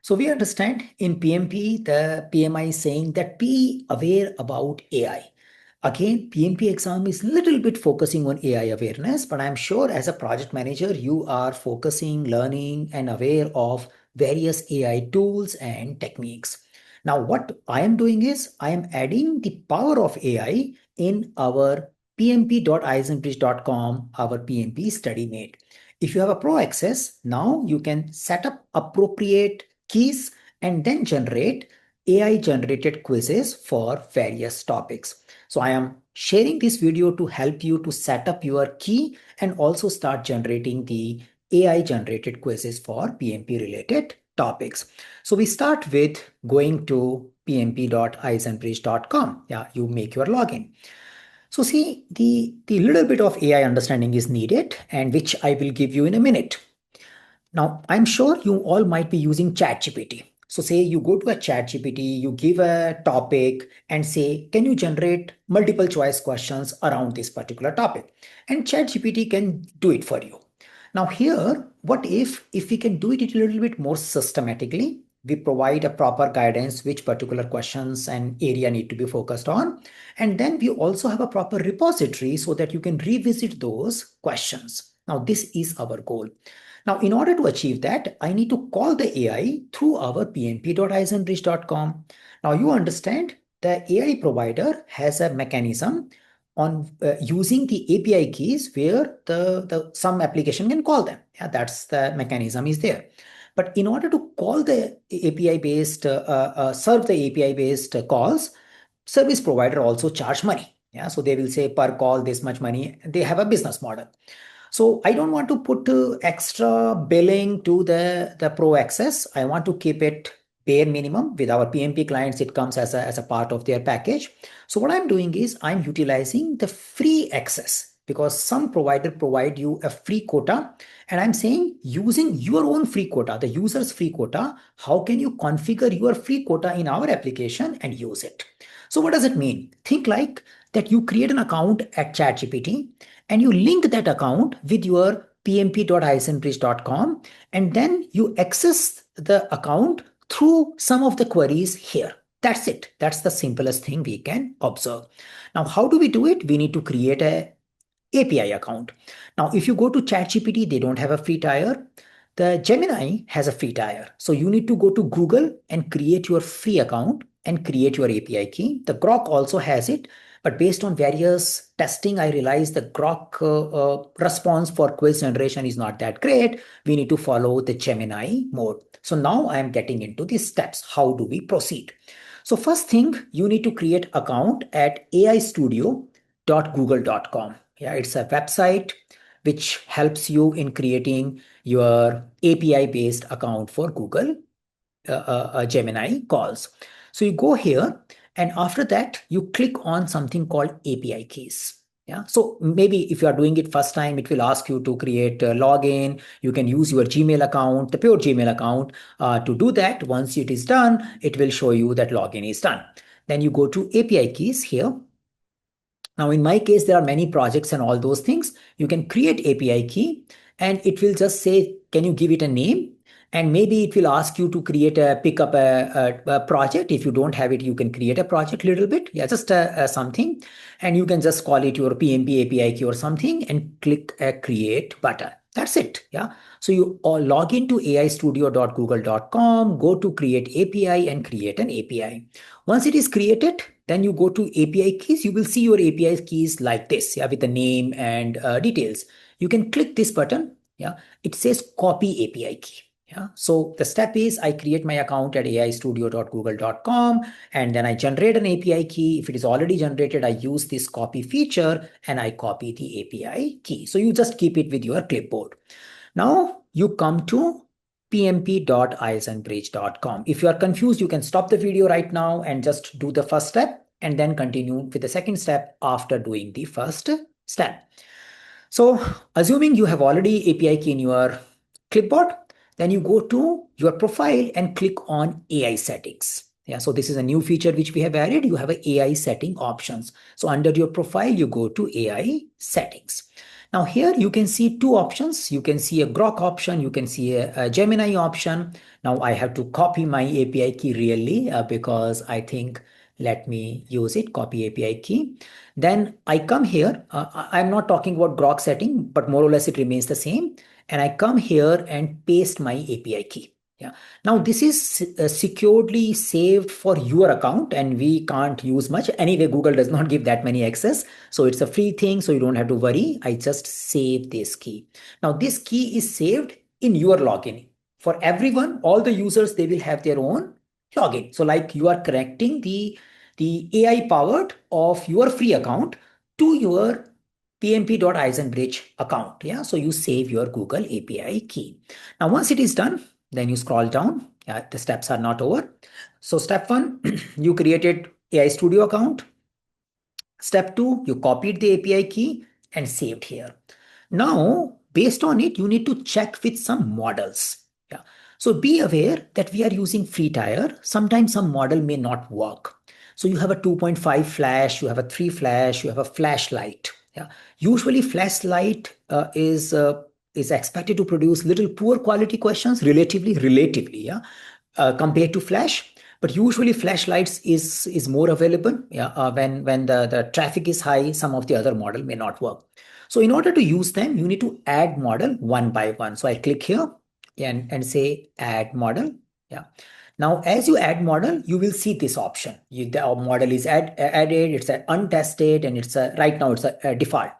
So we understand in PMP, the PMI is saying that be aware about AI. Again, PMP exam is little bit focusing on AI awareness, but I'm sure as a project manager, you are focusing, learning, and aware of various AI tools and techniques. Now, what I am doing is I am adding the power of AI in our pmp.eisenbridge.com, our PMP StudyMate. If you have a pro access, now you can set up appropriate keys and then generate AI generated quizzes for various topics. So I am sharing this video to help you to set up your key and also start generating the AI generated quizzes for PMP related topics. So we start with going to pmp.eisenbridge.com. Yeah, you make your login. So see, the little bit of AI understanding is needed and which I will give you in a minute. Now, I'm sure you all might be using ChatGPT. So say you go to a ChatGPT, you give a topic and say, can you generate multiple choice questions around this particular topic? And ChatGPT can do it for you. Now here, what if we can do it a little bit more systematically? We provide a proper guidance which particular questions and area need to be focused on. And then we also have a proper repository so that you can revisit those questions. Now this is our goal. Now, in order to achieve that, I need to call the AI through our pmp.eisenbridge.com. Now, you understand the AI provider has a mechanism on using the API keys where some application can call them. Yeah, that's the mechanism is there. But in order to call the API-based, serve the API-based calls, service provider also charge money. Yeah, so they will say per call this much money. They have a business model. So I don't want to put extra billing to the pro access. I want to keep it bare minimum. With our PMP clients, it comes as a part of their package. So what I'm doing is I'm utilizing the free access because some provider provide you a free quota. And I'm saying using your own free quota, the user's free quota, how can you configure your free quota in our application and use it? So what does it mean? Think like that you create an account at ChatGPT and you link that account with your pmp.eisenbridge.com and then you access the account through some of the queries here. That's it. That's the simplest thing we can observe. Now, how do we do it? We need to create a API account. Now, if you go to ChatGPT, they don't have a free tier. The Gemini has a free tier. So you need to go to Google and create your free account and create your API key. The Grok also has it. But based on various testing, I realized the Grok response for quiz generation is not that great. We need to follow the Gemini mode. So now I am getting into the steps. How do we proceed? So first thing, you need to create account at aistudio.google.com. Yeah, it's a website which helps you in creating your API-based account for Google Gemini calls. So you go here and after that, you click on something called API keys. Yeah. So maybe if you are doing it first time, it will ask you to create a login. You can use your Gmail account, the pure Gmail account to do that. Once it is done, it will show you that login is done. Then you go to API keys here. Now, in my case, there are many projects and all those things. You can create API key and it will just say, can you give it a name? And maybe it will ask you to pick up a project. If you don't have it, you can create a project a little bit. Yeah, just something. And you can just call it your PMP API key or something and click a create button. That's it. Yeah. So you all log into aistudio.google.com, go to create API and create an API. Once it is created, then you go to API keys. You will see your API keys like this, yeah, with the name and details. You can click this button. Yeah, it says copy API key. Yeah, so the step is I create my account at aistudio.google.com and then I generate an API key. If it is already generated, I use this copy feature and I copy the API key. So you just keep it with your clipboard. Now you come to pmp.eisenbridge.com. If you are confused, you can stop the video right now and just do the first step and then continue with the second step after doing the first step. So assuming you have already API key in your clipboard, then you go to your profile and click on AI settings. Yeah, so this is a new feature which we have added. You have a AI setting options. So under your profile, you go to AI settings. Now here you can see two options. You can see a Grok option, you can see a Gemini option. Now I have to copy my API key really because I think let me use it, copy API key. Then I come here, I'm not talking about Grok setting, but more or less it remains the same. And I come here and paste my API key. Yeah. Now this is securely saved for your account and we can't use much. Anyway, Google does not give that many access. So it's a free thing. So you don't have to worry. I just save this key. Now this key is saved in your login. For everyone, all the users, they will have their own login. So like you are connecting the AI powered of your free account to your PMP.Eisenbridge account. Yeah. So you save your Google API key. Now, once it is done, then you scroll down. Yeah, the steps are not over. So step one, you created AI Studio account. Step two, you copied the API key and saved here. Now, based on it, you need to check with some models. Yeah. So be aware that we are using free tier. Sometimes some model may not work. So you have a 2.5 flash, you have a 3 flash, you have a flashlight. Yeah. Usually flashlight is expected to produce little poor quality questions relatively, yeah, compared to flash. But usually flashlights is more available. Yeah, when the traffic is high, some of the other model may not work. So in order to use them, you need to add model one by one. So I click here and say add model. Yeah. Now, as you add model, you will see this option. The model is added, it's untested, and it's right now it's a default.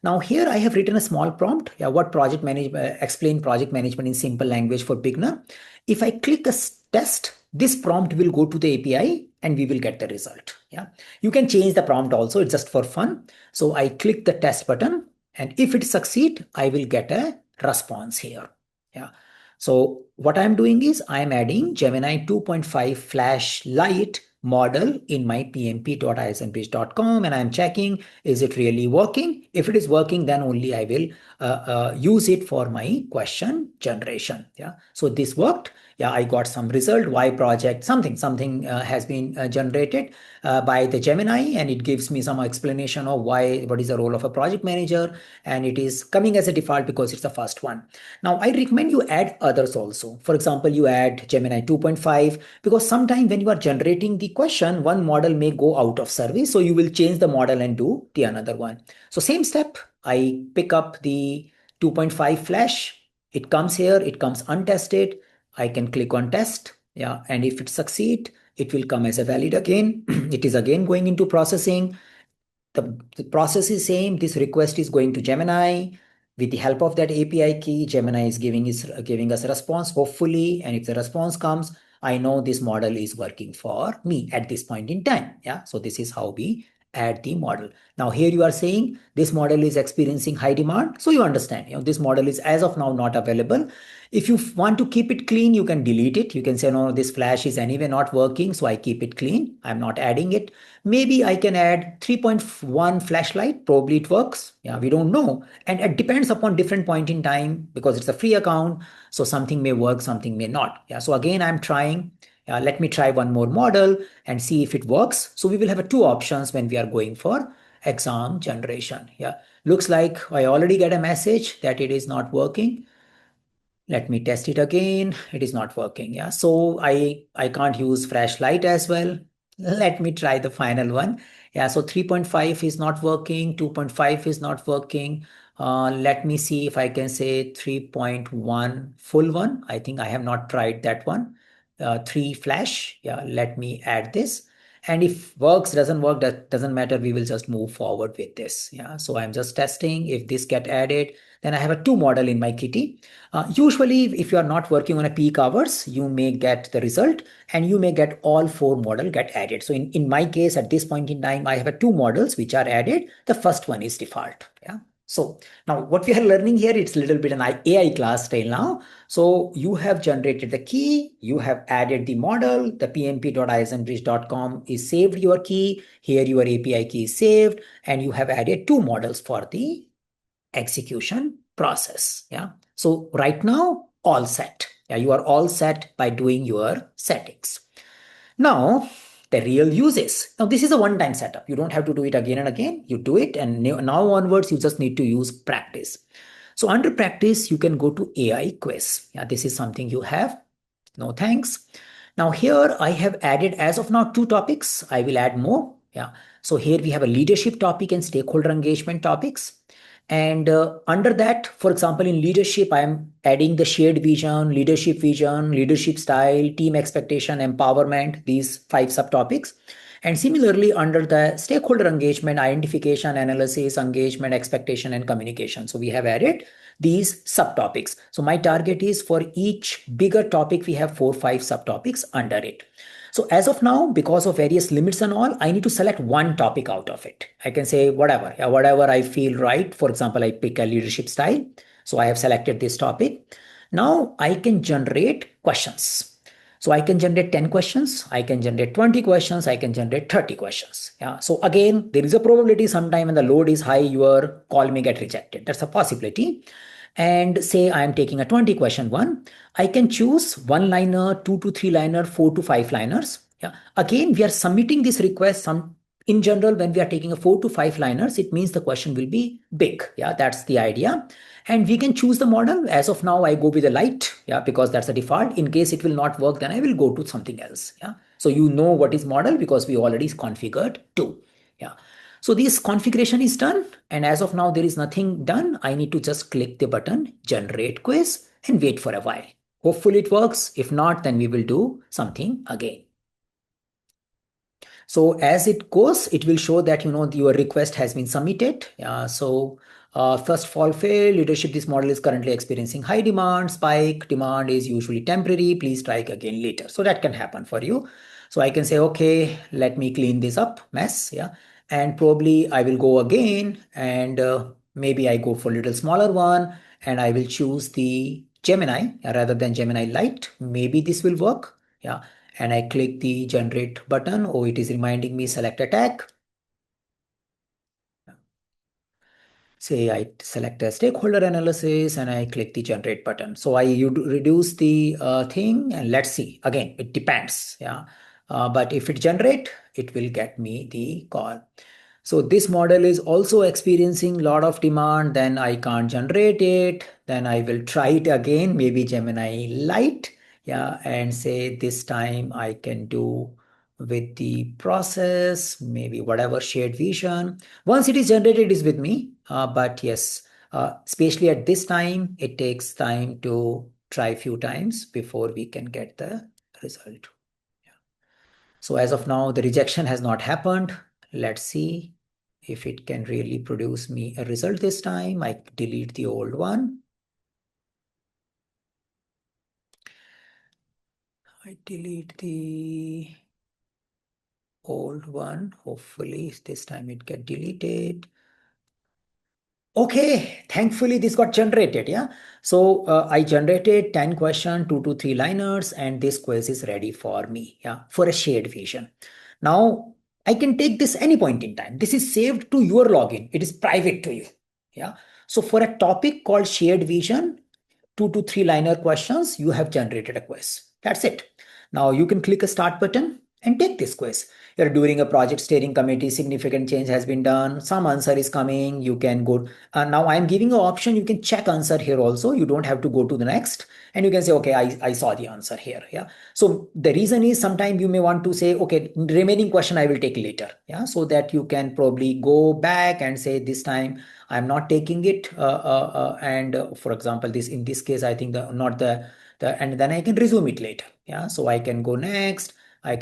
Now here I have written a small prompt. Yeah, what project management, explain project management in simple language for beginner. If I click a test, this prompt will go to the API and we will get the result. Yeah, you can change the prompt also. It's just for fun. So I click the test button, and if it succeed, I will get a response here. Yeah. So what I'm doing is I'm adding Gemini 2.5 flashlight model in my pmp.eisenbridge.com and I'm checking, is it really working? If it is working, then only I will use it for my question generation. Yeah. So this worked. Yeah, I got some result. Why project? Something has been generated by the Gemini, and it gives me some explanation of what is the role of a project manager, and it is coming as a default because it's the first one. Now, I recommend you add others also. For example, you add Gemini 2.5 because sometime when you are generating the question, one model may go out of service. So you will change the model and do the another one. So same step, I pick up the 2.5 flash. It comes here, it comes untested. I can click on test. Yeah. And if it succeed, it will come as a valid again. It is again going into processing. The process is same. This request is going to Gemini. With the help of that API key, Gemini is giving us a response, hopefully. And if the response comes, I know this model is working for me at this point in time. Yeah. So this is how we add the model. Now here you are saying this model is experiencing high demand. So you understand, this model is as of now not available. If you want to keep it clean, you can delete it. You can say, no, this flash is anyway not working. So I keep it clean. I'm not adding it. Maybe I can add 3.1 flashlight. Probably it works. Yeah, we don't know. And it depends upon different point in time because it's a free account. So something may work, something may not. Yeah. So again, I'm trying. Let me try one more model and see if it works. So we will have two options when we are going for exam generation. Yeah. Looks like I already get a message that it is not working. Let me test it again. It is not working. Yeah. So I can't use flashlight as well. Let me try the final one. Yeah. So 3.5 is not working. 2.5 is not working. Let me see if I can say 3.1 full one. I think I have not tried that one. 3 flash. Yeah. Let me add this. And if works, doesn't work, that doesn't matter. We will just move forward with this. Yeah. So I'm just testing. If this get added, then I have a two model in my kitty. Usually, if you are not working on a peak hours, you may get the result and you may get all four model get added. So in my case, at this point in time, I have a two models which are added. The first one is default. Yeah. So now what we are learning here, it's a little bit an AI class style now. So you have generated the key, you have added the model, the pmp.eisenbridge.com is saved your key. Here your API key is saved and you have added two models for the execution process. Yeah. So right now, all set. Yeah, you are all set by doing your settings. Now, the real uses. Now, this is a one-time setup. You don't have to do it again and again. You do it, and now onwards, you just need to use practice. So under practice, you can go to AI quiz. Yeah, this is something you have. No thanks. Now here I have added as of now 2 topics. I will add more. Yeah. So here we have a leadership topic and stakeholder engagement topics. And under that, for example, in leadership, I am adding the shared vision, leadership style, team expectation, empowerment, these 5 subtopics. And similarly, under the stakeholder engagement, identification, analysis, engagement, expectation, and communication. So we have added these subtopics. So my target is for each bigger topic, we have 4, 5 subtopics under it. So as of now, because of various limits and all, I need to select one topic out of it. I can say whatever, whatever I feel right. For example, I pick a leadership style. So I have selected this topic. Now I can generate questions. So I can generate 10 questions, I can generate 20 questions, I can generate 30 questions. Yeah. So again, there is a probability sometime when the load is high, your call may get rejected. That's a possibility. And say I am taking a 20 question one, I can choose 1-liner, 2 to 3-liner, 4 to 5 liners. Yeah. Again, we are submitting this request in general, when we are taking a 4 to 5 liners, it means the question will be big. Yeah, that's the idea. And we can choose the model. As of now, I go with the light, yeah, because that's the default. In case it will not work, then I will go to something else. Yeah. So you know what is model because we already configured 2. Yeah. So this configuration is done. And as of now, there is nothing done. I need to just click the button, generate quiz, and wait for a while. Hopefully it works. If not, then we will do something again. So as it goes, it will show that, your request has been submitted. First fall fail, leadership, this model is currently experiencing high demand, spike, demand is usually temporary, please try again later. So that can happen for you. So I can say, okay, let me clean this up, mess, yeah. And probably I will go again and maybe I go for a little smaller one and I will choose the Gemini rather than Gemini Lite. Maybe this will work, yeah. And I click the generate button. Oh, it is reminding me select a tag. Say I select a stakeholder analysis and I click the generate button. So I reduce the thing and let's see. Again, it depends. Yeah. But if it generate, it will get me the call. So this model is also experiencing a lot of demand. Then I can't generate it. Then I will try it again, maybe Gemini Lite. Yeah. And say this time I can do with the process, maybe whatever shared vision. Once it is generated, it is with me. But yes, especially at this time, it takes time to try a few times before we can get the result. Yeah. So as of now, the rejection has not happened. Let's see if it can really produce me a result this time. I delete the old one. I delete the old one. Hopefully this time it get deleted. Okay, thankfully this got generated. Yeah. So I generated 10 question, 2 to 3 liners, and this quiz is ready for me. Yeah. For a shared vision. Now I can take this any point in time. This is saved to your login. It is private to you. Yeah. So for a topic called shared vision, 2 to 3 liner questions, you have generated a quiz. That's it. Now you can click a start button and take this quiz. You're during a project steering committee, significant change has been done, some answer is coming, you can go. Now I'm giving an option, you can check answer here also. You don't have to go to the next and you can say, okay, I saw the answer here. Yeah. So the reason is sometimes you may want to say, okay, remaining question I will take later. Yeah. So that you can probably go back and say this time I'm not taking it. For example, in this case, I think and then I can resume it later. Yeah. So I can go next. And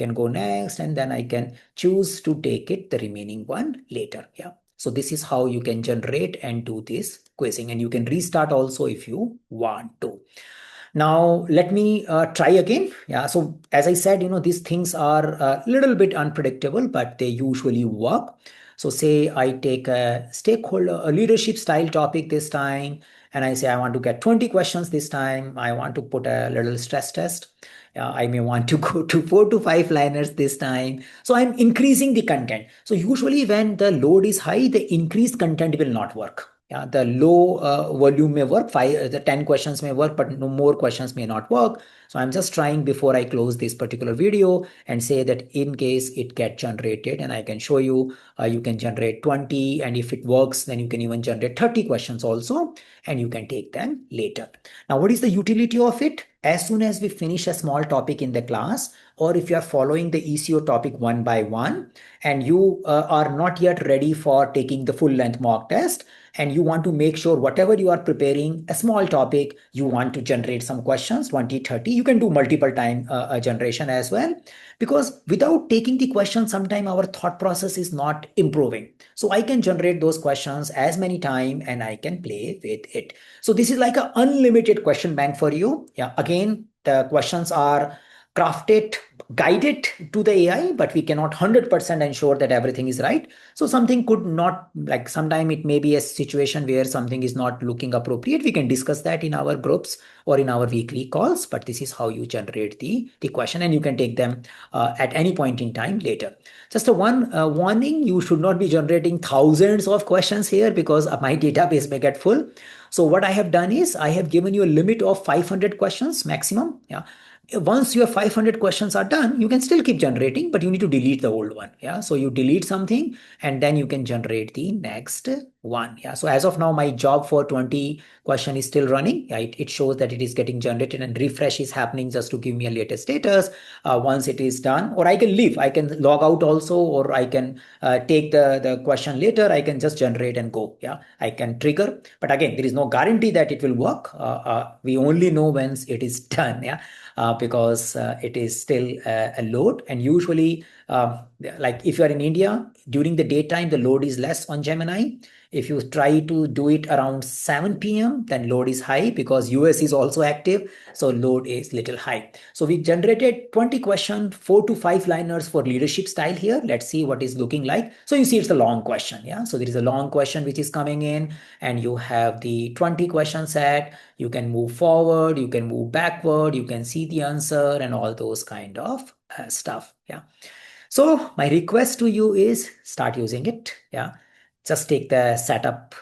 then I can choose to take it the remaining one later. Yeah. So this is how you can generate and do this quizzing, and you can restart also if you want to. Now let me try again. Yeah. So as I said, these things are a little bit unpredictable, but they usually work. So say I take a leadership style topic this time, and I say I want to get 20 questions this time. I want to put a little stress test. I may want to go to 4 to 5 liners this time. So I'm increasing the content. So usually when the load is high, the increased content will not work. Yeah, the low volume may work, the 10 questions may work, but no more questions may not work. So I'm just trying before I close this particular video and say that in case it get generated, and I can show you, you can generate 20, and if it works, then you can even generate 30 questions also, and you can take them later. Now, what is the utility of it? As soon as we finish a small topic in the class, or if you are following the ECO topic one by one, and you are not yet ready for taking the full length mock test, and you want to make sure whatever you are preparing, a small topic, you want to generate some questions, 20, 30, you can do multiple time generation as well. Because without taking the question, sometime our thought process is not improving. So I can generate those questions as many time and I can play with it. So this is like an unlimited question bank for you. Yeah, again, the questions are crafted, guided to the AI, but we cannot 100% ensure that everything is right. So something could not, like sometime it may be a situation where something is not looking appropriate. We can discuss that in our groups or in our weekly calls, but this is how you generate the question, and you can take them at any point in time later. Just a one warning, you should not be generating thousands of questions here because my database may get full. So what I have done is I have given you a limit of 500 questions maximum. Yeah. Once your 500 questions are done, you can still keep generating, but you need to delete the old one. Yeah. So you delete something and then you can generate the next one. Yeah. So as of now, my job for 20 question is still running. Yeah, it shows that it is getting generated and refresh is happening just to give me a latest status. Once it is done, or I can leave, I can log out also, or I can take the question later. I can just generate and go. Yeah. I can trigger, but again, there is no guarantee that it will work. We only know once it is done. Yeah. Because it is still a load, and usually like if you are in India during the daytime, the load is less on Gemini. If you try to do it around 7 p.m., then load is high because US is also active, so load is little high. So we generated 20 questions, 4 to 5 liners for leadership style here. Let's see what is looking like. So you see it's a long question. Yeah, so there is a long question which is coming in, and you have the 20 question set. You can move forward, you can move backward, you can see the answer and all those kind of stuff. Yeah. So my request to you is start using it. Yeah. Just take the setup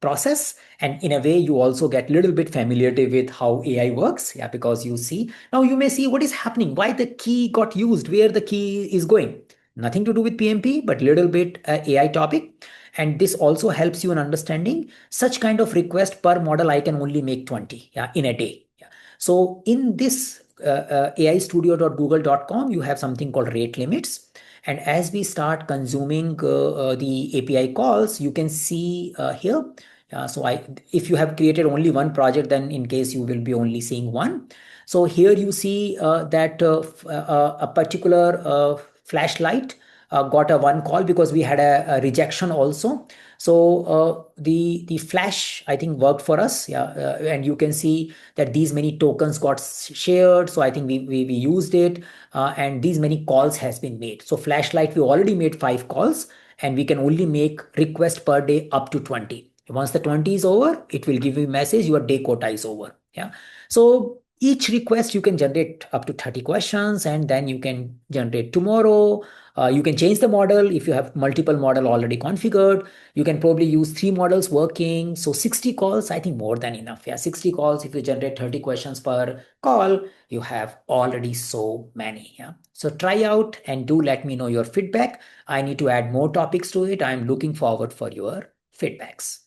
process, and in a way you also get a little bit familiarity with how AI works. Yeah, because you see, now you may see what is happening, why the key got used, where the key is going. Nothing to do with PMP, but little bit AI topic. And this also helps you in understanding such kind of request per model. I can only make 20, yeah, in a day. Yeah. So in this aistudio.google.com, you have something called rate limits. And as we start consuming the API calls, you can see here. If you have created only one project, then in case you will be only seeing one. So here you see that a particular flashlight got a one call because we had a rejection also. So the flash, I think, worked for us. Yeah, and you can see that these many tokens got shared. So I think we used it, and these many calls has been made. So flashlight, we already made 5 calls, and we can only make request per day up to 20. Once the 20 is over, it will give you a message your day quota is over. Yeah. So each request you can generate up to 30 questions, and then you can generate tomorrow. You can change the model if you have multiple model already configured. You can probably use 3 models working. So 60 calls, I think more than enough. Yeah, 60 calls. If you generate 30 questions per call, you have already so many. Yeah. So try out and do let me know your feedback. I need to add more topics to it. I'm looking forward for your feedbacks.